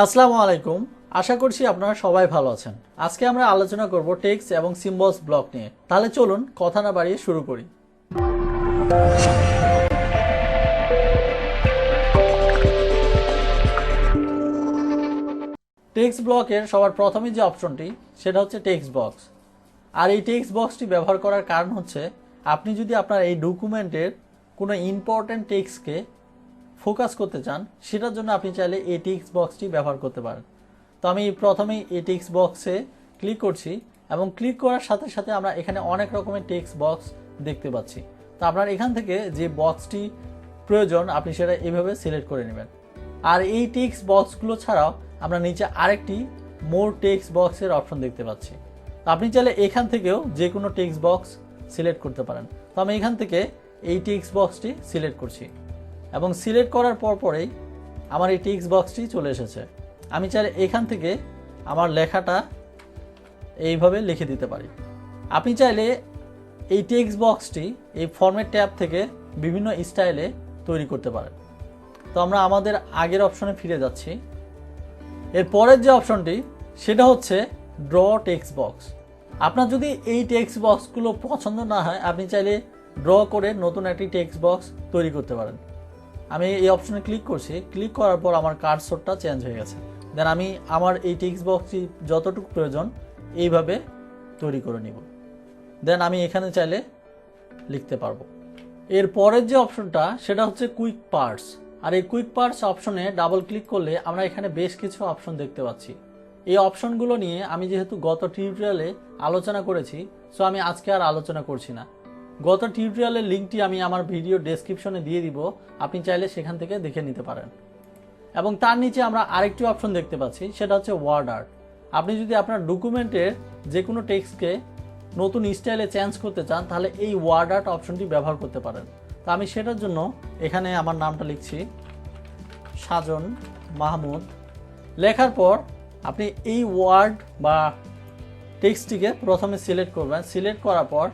আসসালামু আলাইকুম। আশা করছি আপনারা সবাই ভালো আছেন। আজকে আমরা আলোচনা করব টেক্সট এবং সিম্বলস ব্লক নিয়ে। তাহলে চলুন কথা না বাড়িয়ে শুরু করি। টেক্সট ব্লকের সবার প্রথমে যে অপশনটি সেটা হচ্ছে টেক্সট বক্স। আর এই টেক্সট বক্সটি ব্যবহার করার কারণ হচ্ছে আপনি যদি আপনার এই ডকুমেন্টের কোনো ইম্পর্ট্যান্ট টেক্সটকে ফোকাস করতে চান, সেটার জন্য আপনি চাইলে এই টেক্সট বক্সটি ব্যবহার করতে পারেন। তো আমি প্রথমেই এই টেক্সট বক্সে ক্লিক করছি এবং ক্লিক করার সাথে সাথে আমরা এখানে অনেক রকমের টেক্সট বক্স দেখতে পাচ্ছি। তো আপনার এখান থেকে যে বক্সটি প্রয়োজন আপনি সেটা এইভাবে সিলেক্ট করে নেবেন। আর এই টেক্সট বক্সগুলো ছাড়াও আমরা নিচে আরেকটি মোর টেক্সট বক্সের অপশন দেখতে পাচ্ছি। আপনি চাইলে এখান থেকেও যে কোনো টেক্সট বক্স সিলেক্ট করতে পারেন। তো আমি এখান থেকে এই টেক্সট বক্সটি সিলেক্ট করছি এবং সিলেক্ট করার পরেই আমার এই টেক্সট বক্সটি চলে এসেছে। আমি চাইলে এখান থেকে আমার লেখাটা এইভাবে লিখে দিতে পারি। আপনি চাইলে এই টেক্সট বক্সটি এই ফরম্যাট ট্যাব থেকে বিভিন্ন স্টাইলে তৈরি করতে পারেন। তো আমরা আমাদের আগের অপশনে ফিরে যাচ্ছি। এর পরের যে অপশনটি সেটা হচ্ছে ড্র টেক্সট বক্স। আপনার যদি এই টেক্সট বক্সগুলো পছন্দ না হয়, আপনি চাইলে ড্র করে নতুন একটি টেক্সট বক্স তৈরি করতে পারেন। আমি এই অপশনে ক্লিক করছি। ক্লিক করার পর আমার কার্সরটা চেঞ্জ হয়ে গেছে। দেন আমি আমার এই টেক্সট বক্সটি যতটুকু প্রয়োজন এইভাবে তৈরি করে নিব। দেন আমি এখানে চাইলে লিখতে পারবো। এর পরের যে অপশনটা সেটা হচ্ছে কুইক পার্টস। আর এই কুইক পার্টস অপশনে ডাবল ক্লিক করলে আমরা এখানে বেশ কিছু অপশন দেখতে পাচ্ছি। এই অপশনগুলো নিয়ে আমি যেহেতু গত টিউটোরিয়ালে আলোচনা করেছি, সো আমি আজকে আর আলোচনা করছি না। গত টিউটোরিয়ালের লিঙ্কটি আমি আমার ভিডিও ডেসক্রিপশনে দিয়ে দিব, আপনি চাইলে সেখান থেকে দেখে নিতে পারেন। এবং তার নিচে আমরা আরেকটি অপশন দেখতে পাচ্ছি, সেটা হচ্ছে ওয়ার্ড আর্ট। আপনি যদি আপনার ডকুমেন্টের যে কোনো টেক্সটকে নতুন স্টাইলে চেঞ্জ করতে চান, তাহলে এই ওয়ার্ড আর্ট অপশনটি ব্যবহার করতে পারেন। তো আমি সেটার জন্য এখানে আমার নামটা লিখছি, সাজন মাহমুদ। লেখার পর আপনি এই ওয়ার্ড বা টেক্সটটিকে প্রথমে সিলেক্ট করবেন। সিলেক্ট করার পর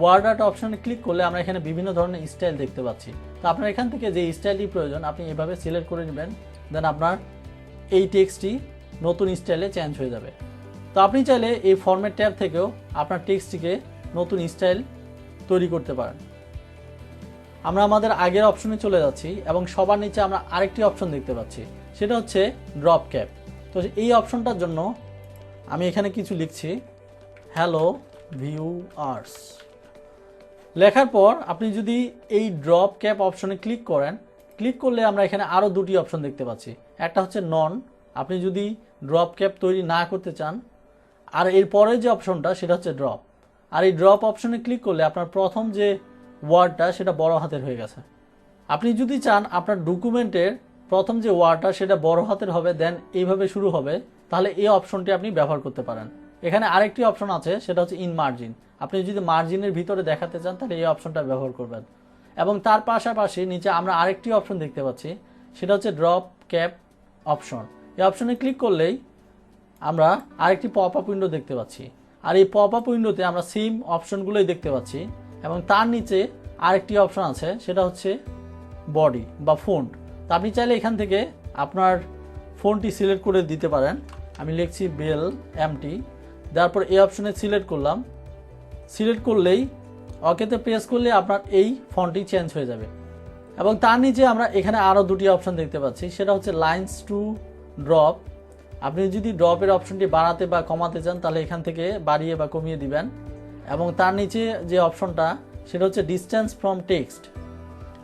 ওয়ার্ড আর্ট অপশনে ক্লিক করলে আমরা এখানে বিভিন্ন ধরনের স্টাইল দেখতে পাচ্ছি। তো আপনার এখান থেকে যে স্টাইলটি প্রয়োজন আপনি এভাবে সিলেক্ট করে নেবেন। দেন আপনার এই টেক্সটটি নতুন স্টাইলে চেঞ্জ হয়ে যাবে। তো আপনি চাইলে এই ফরম্যাট ট্যাব থেকেও আপনার টেক্সটটিকে নতুন স্টাইল তৈরি করতে পারেন। আমরা আমাদের আগের অপশনে চলে যাচ্ছি এবং সবার নিচে আমরা আরেকটি অপশন দেখতে পাচ্ছি, সেটা হচ্ছে ড্রপ ক্যাপ। তো এই অপশনটার জন্য আমি এখানে কিছু লিখছি, হ্যালো ভিউয়ার্স। লেখার পর আপনি যদি এই ড্রপ ক্যাপ অপশনে ক্লিক করেন, ক্লিক করলে আমরা এখানে আরও দুটি অপশন দেখতে পাচ্ছি। একটা হচ্ছে নন, আপনি যদি ড্রপ ক্যাপ তৈরি না করতে চান। আর এর পরের যে অপশনটা সেটা হচ্ছে ড্রপ। আর এই ড্রপ অপশনে ক্লিক করলে আপনার প্রথম যে ওয়ার্ডটা সেটা বড় হাতের হয়ে গেছে। আপনি যদি চান আপনার ডকুমেন্টের প্রথম যে ওয়ার্ডটা সেটা বড় হাতের হবে, দেন এইভাবে শুরু হবে, তাহলে এই অপশনটি আপনি ব্যবহার করতে পারেন। এখানে আরেকটি অপশন আছে, সেটা হচ্ছে ইন মার্জিন। আপনি যদি মার্জিনের ভিতরে দেখাতে চান তাহলে এই অপশনটা ব্যবহার করবেন। এবং তার পাশাপাশি নিচে আমরা আরেকটি অপশন দেখতে পাচ্ছি, সেটা হচ্ছে ড্রপ ক্যাপ অপশন। এই অপশনে ক্লিক করলেই আমরা আরেকটি পপ আপ উইন্ডো দেখতে পাচ্ছি। আর এই পপ আপ উইন্ডোতে আমরা সেম অপশনগুলোই দেখতে পাচ্ছি। এবং তার নিচে আরেকটি অপশন আছে, সেটা হচ্ছে বডি বা ফন্ট। তো আপনি চাইলে এখান থেকে আপনার ফন্টটি সিলেক্ট করে দিতে পারেন। আমি লিখছি বেল এমটি। তারপর এই অপশনে সিলেক্ট করলাম। সিলেক্ট করলেই ওকেতে প্রেস করলে আপনার এই ফন্টটি চেঞ্জ হয়ে যাবে। এবং তার নিচে আমরা এখানে আরও দুটি অপশন দেখতে পাচ্ছি, সেটা হচ্ছে লাইনস টু ড্রপ। আপনি যদি ড্রপের অপশনটি বাড়াতে বা কমাতে চান তাহলে এখান থেকে বাড়িয়ে বা কমিয়ে দিবেন। এবং তার নিচে যে অপশনটা সেটা হচ্ছে ডিস্টেন্স ফ্রম টেক্সট।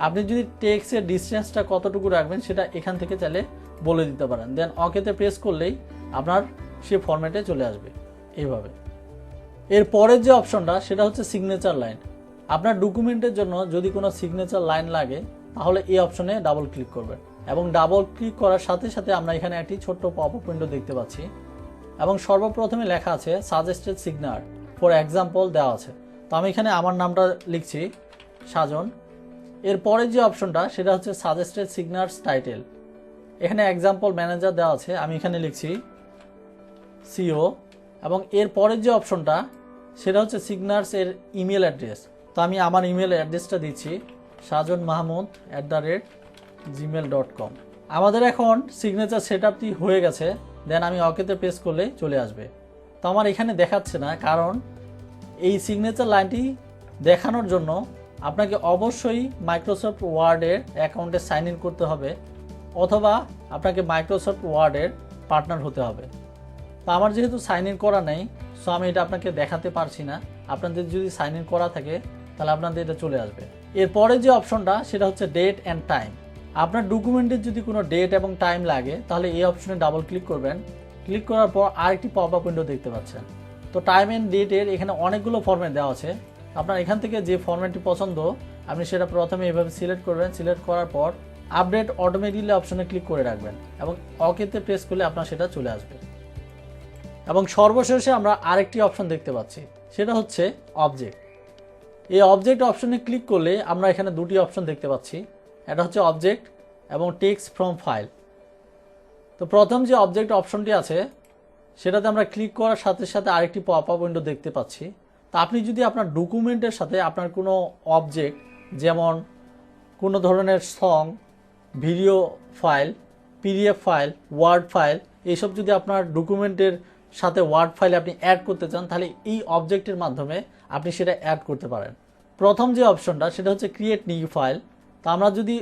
আপনি যদি টেক্সটের ডিস্টেন্সটা কতটুকু রাখবেন সেটা এখান থেকে চাইলে বলে দিতে পারেন। দেন ওকেতে প্রেস করলেই আপনার সে ফরম্যাটে চলে আসবে এইভাবে। এর পরের যে অপশনটা সেটা হচ্ছে সিগনেচার লাইন। আপনার ডকুমেন্টের জন্য যদি কোনো সিগনেচার লাইন লাগে তাহলে এই অপশনে ডাবল ক্লিক করবেন। এবং ডাবল ক্লিক করার সাথে সাথে আমরা এখানে একটি ছোট্ট পপ আপ উইন্ডো দেখতে পাচ্ছি। এবং সর্বপ্রথমে লেখা আছে সাজেস্টেড সিগনার ফর এক্সাম্পল দেওয়া আছে। তো আমি এখানে আমার নামটা লিখছি, সাজন। এর পরের যে অপশনটা সেটা হচ্ছে সাজেস্টেড সিগনার্স টাইটেল। এখানে এক্সাম্পল ম্যানেজার দেওয়া আছে, আমি এখানে লিখছি সিও। এবং এর পরের যে অপশনটা সেটা হচ্ছে সিগনার্স এর ইমেল অ্যাড্রেস। তো আমি আমার ইমেল অ্যাড্রেসটা দিচ্ছি, sajonmahmood@gmail.com। আমাদের এখন সিগনেচার সেটআপটি হয়ে গেছে। দেন আমি ওকেতে প্রেস করলে চলে আসবে। তো আমার এখানে দেখাচ্ছে না, কারণ এই সিগনেচার লাইনটি দেখানোর জন্য আপনাকে অবশ্যই মাইক্রোসফট ওয়ার্ডের অ্যাকাউন্টে সাইন ইন করতে হবে, অথবা আপনাকে মাইক্রোসফট ওয়ার্ডের পার্টনার হতে হবে। তো আমার যেহেতু সাইন ইন করা নেই, সো আমি এটা আপনাকে দেখাতে পারছি না। আপনাদের যদি সাইন ইন করা থাকে তাহলে আপনাদের এটা চলে আসবে। এরপরে যে অপশনটা সেটা হচ্ছে ডেট অ্যান্ড টাইম। আপনার ডকুমেন্টের যদি কোনো ডেট এবং টাইম লাগে তাহলে এই অপশনে ডাবল ক্লিক করবেন। ক্লিক করার পর আরেকটি পপ আপ উইন্ডো দেখতে পাচ্ছেন। তো টাইম অ্যান্ড ডেটের এখানে অনেকগুলো ফরম্যাট দেওয়া আছে। আপনার এখান থেকে যে ফরম্যাটটি পছন্দ আপনি সেটা প্রথমে এভাবে সিলেক্ট করবেন। সিলেক্ট করার পর আপডেট অটোমেটিকলি অপশনে ক্লিক করে রাখবেন এবং ওকেতে প্রেস করলে আপনার সেটা চলে আসবে। এবং সর্বশেষে আমরা আরেকটি অপশন দেখতে পাচ্ছি, সেটা হচ্ছে অবজেক্ট। এই অবজেক্ট অপশনে ক্লিক করলে আমরা এখানে দুটি অপশন দেখতে পাচ্ছি, এটা হচ্ছে অবজেক্ট এবং টেক্সট ফ্রম ফাইল। তো প্রথম যে অবজেক্ট অপশনটি আছে সেটাতে আমরা ক্লিক করার সাথে সাথে আরেকটি পপ আপ উইন্ডো দেখতে পাচ্ছি। তা আপনি যদি আপনার ডকুমেন্টের সাথে আপনার কোনো অবজেক্ট, যেমন কোনো ধরনের song, video file, PDF file, word file, এইসব যদি আপনার ডকুমেন্টের সাথে ওয়ার্ড ফাইলে আপনি অ্যাড করতে চান তাহলে এই অবজেক্টের মাধ্যমে আপনি সেটা অ্যাড করতে পারেন। প্রথম যে অপশনটা সেটা হচ্ছে ক্রিয়েট নিউ ফাইল। তা আমরা যদি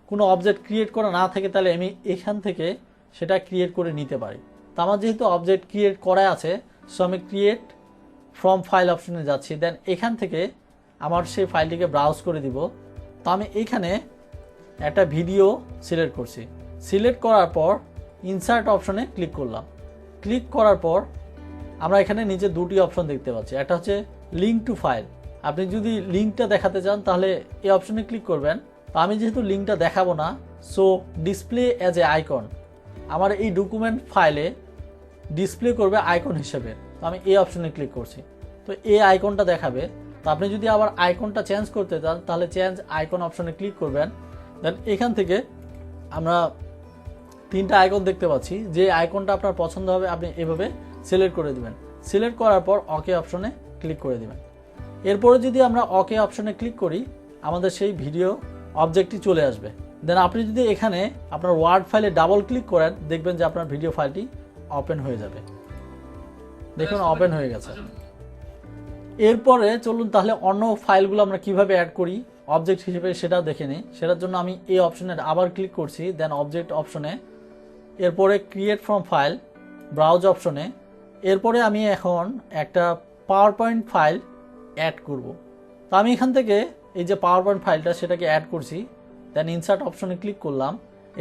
কোনো অবজেক্ট ক্রিয়েট করা না থাকে তাহলে আমি এখান থেকে সেটা ক্রিয়েট করে নিতে পারি। তো আমার যেহেতু অবজেক্ট ক্রিয়েট করা আছে, সো আমি ক্রিয়েট ফ্রম ফাইল অপশনে যাচ্ছি। দেন এখান থেকে আমার সেই ফাইলটিকে ব্রাউজ করে দিব। তো আমি এখানে একটা ভিডিও সিলেক্ট করছি। সিলেক্ট করার পর ইনসার্ট অপশনে ক্লিক করলাম। ক্লিক করার পর আমরা এখানে নিচে দুটি অপশন দেখতে পাচ্ছি, একটা হচ্ছে লিঙ্ক টু ফাইল। আপনি যদি লিঙ্কটা দেখাতে চান তাহলে এই অপশনে ক্লিক করবেন। তো আমি যেহেতু লিঙ্কটা দেখাবো না, so display as a icon, আমার এই ডকুমেন্ট ফাইলে ডিসপ্লে করবে আইকন হিসেবে। তো আমি এই অপশনে ক্লিক করছি, তো এই আইকনটা দেখাবে। তো আপনি যদি আবার আইকনটা চেঞ্জ করতে চান তাহলে চেঞ্জ আইকন অপশনে ক্লিক করবেন। দেন এখান থেকে আমরা তিনটা আইকন দেখতে পাচ্ছি, যে আইকনটা আপনার পছন্দ হবে আপনি এভাবে সিলেক্ট করে দিবেন। সিলেক্ট করার পর ওকে অপশনে ক্লিক করে দিবেন। এরপরে যদি আমরা ওকে অপশনে ক্লিক করি আমাদের সেই ভিডিও অবজেক্টটি চলে আসবে। দেন আপনি যদি এখানে আপনার ওয়ার্ড ফাইলে ডাবল ক্লিক করেন দেখবেন যে আপনার ভিডিও ফাইলটি ওপেন হয়ে যাবে। দেখুন ওপেন হয়ে গেছে। এরপরে চলুন তাহলে অন্য ফাইলগুলো আমরা কিভাবে অ্যাড করি অবজেক্ট হিসেবে সেটাও দেখে নিই। সেটার জন্য আমি এই অপশনে আবার ক্লিক করছি, দেন অবজেক্ট অপশনে, এরপরে ক্রিয়েট ফ্রম ফাইল, ব্রাউজ অপশনে। এরপরে আমি এখন একটা পাওয়ার পয়েন্ট ফাইল অ্যাড করব। তো আমি এখান থেকে এই যে পাওয়ার পয়েন্ট ফাইলটা সেটাকে অ্যাড করছি। দেন ইনসার্ট অপশনে ক্লিক করলাম।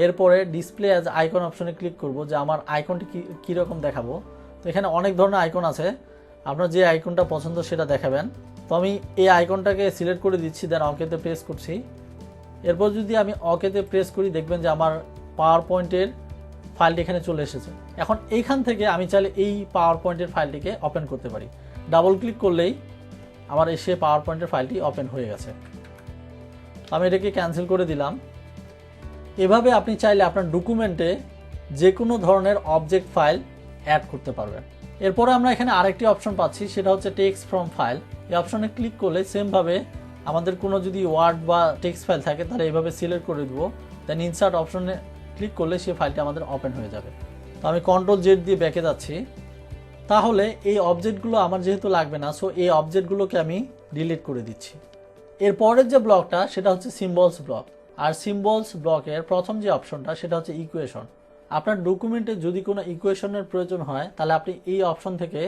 এরপরে ডিসপ্লে অ্যাজ আইকন অপশনে ক্লিক করব, যে আমার আইকনটি কীরকম দেখাবো। তো এখানে অনেক ধরনের আইকন আছে, আপনার যে আইকনটা পছন্দ সেটা দেখাবেন। তো আমি এই আইকনটাকে সিলেক্ট করে দিচ্ছি, দেন ওকেতে প্রেস করছি। এরপর যদি আমি ওকেতে প্রেস করি দেখবেন যে আমার পাওয়ার পয়েন্টের ফাইলটি এখানে চলে এসেছে। এখন এইখান থেকে আমি চাইলে এই পাওয়ার পয়েন্টের ফাইলটিকে ওপেন করতে পারি। ডাবল ক্লিক করলেই আমার এসে পাওয়ার পয়েন্টের ফাইলটি ওপেন হয়ে গেছে। আমি এটাকে ক্যান্সেল করে দিলাম। এভাবে আপনি চাইলে আপনার ডকুমেন্টে যে কোনো ধরনের অবজেক্ট ফাইল অ্যাড করতে পারবেন। এরপরে আমরা এখানে আরেকটি অপশন পাচ্ছি, সেটা হচ্ছে টেক্সট ফ্রম ফাইল। এই অপশনে ক্লিক করলে সেমভাবে আমাদের কোনো যদি ওয়ার্ড বা টেক্সট ফাইল থাকে তাহলে এইভাবে সিলেক্ট করে দেবো। দেন ইনসার্ট অপশনে ক্লিক করলে সেই ফাইলটি আমাদের ওপেন হয়ে যাবে। তো আমি কন্ট্রোল জেড দিয়ে ব্যাকে যাচ্ছি। তাহলে এই অবজেক্টগুলো আমার যেহেতু লাগবে না, সো এই অবজেক্টগুলোকে আমি ডিলিট করে দিচ্ছি। এরপরের যে ব্লকটা সেটা হচ্ছে সিম্বলস ব্লক। আর সিম্বলস ব্লকের প্রথম যে অপশনটা সেটা হচ্ছে ইকুয়েশন। আপনার ডকুমেন্টে যদি কোনো ইকুয়েশনের প্রয়োজন হয় তাহলে আপনি এই অপশন থেকে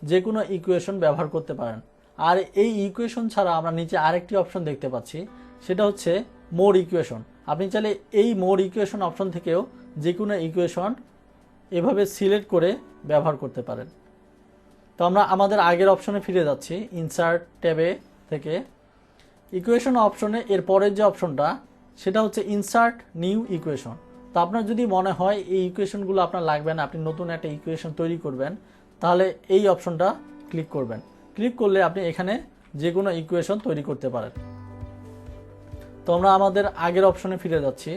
যে কোনো ইকুয়েশন ব্যবহার করতে পারেন। আর এই ইকুয়েশন ছাড়া আমরা নিচে আরেকটি অপশন দেখতে পাচ্ছি, সেটা হচ্ছে মোর ইকুয়েশন। আপনি চাইলে এই মোর ইকুয়েশন অপশন থেকেও যে কোনো ইকুয়েশন এভাবে সিলেক্ট করে ব্যবহার করতে পারেন। তো আমরা আমাদের আগের অপশনে ফিরে যাচ্ছি, ইনসার্ট ট্যাবে থেকে ইকুয়েশন অপশনে এর পরের যে অপশনটা সেটা হচ্ছে ইনসার্ট নিউ ইকুয়েশন। তো আপনার যদি মনে হয় এই ইকুয়েশনগুলো আপনার লাগবে না, আপনি নতুন একটা ইকুয়েশন তৈরি করবেন, তাহলে এই অপশনটা ক্লিক করবেন। ক্লিক করলে আপনি এখানে যে কোনো ইকুয়েশন তৈরি করতে পারেন। তো আমরা আমাদের আগের অপশনে ফিরে যাচ্ছি।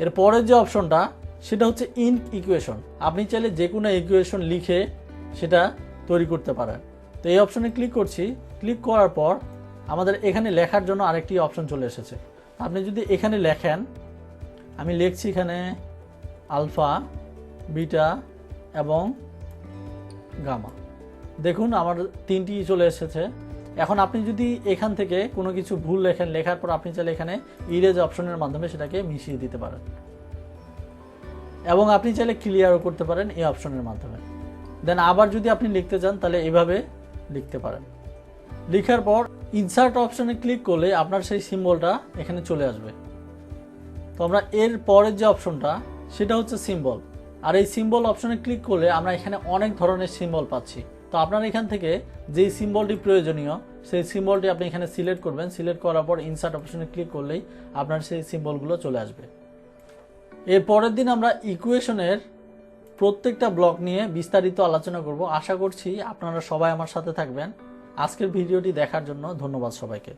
এর পরের যে অপশনটা সেটা হচ্ছে ইন ইকুয়েশন। আপনি চাইলে যে কোনো ইকুয়েশন লিখে সেটা তৈরি করতে পারেন। তো এই অপশনে ক্লিক করছি। ক্লিক করার পর আমাদের এখানে লেখার জন্য আরেকটি অপশন চলে এসেছে। আপনি যদি এখানে লেখেন আমি লিখছি এখানে আলফা, বিটা এবং গামা। দেখুন আমার 3টি চলে এসেছে। এখন আপনি যদি এখান থেকে কোনো কিছু ভুল লেখেন, লেখার পর আপনি চাইলে এখানে ইরেজ অপশনের মাধ্যমে সেটাকে মিশিয়ে দিতে পারেন, এবং আপনি চাইলে ক্লিয়ারও করতে পারেন এই অপশনের মাধ্যমে। দেন আবার যদি আপনি লিখতে চান তাহলে এইভাবে লিখতে পারেন। লেখার পর ইনসার্ট অপশনে ক্লিক করলে আপনার সেই সিম্বলটা এখানে চলে আসবে। তো আমরা এর পরের যে অপশনটা সেটা হচ্ছে সিম্বল। আর এই সিম্বল অপশনে ক্লিক করলে আমরা এখানে অনেক ধরনের সিম্বল পাচ্ছি। তো আপনার এখান থেকে যেই সিম্বলটি প্রয়োজনীয় সেই সিম্বলটি আপনি এখানে সিলেক্ট করবেন। সিলেক্ট করার পর ইনসার্ট অপশনে ক্লিক করলেই আপনার সেই সিম্বলগুলো চলে আসবে। এর পরের দিন আমরা ইকুয়েশনের প্রত্যেকটা ব্লক নিয়ে বিস্তারিত আলোচনা করব। আশা করছি আপনারা সবাই আমার সাথে থাকবেন। আজকের ভিডিওটি দেখার জন্য ধন্যবাদ সবাইকে।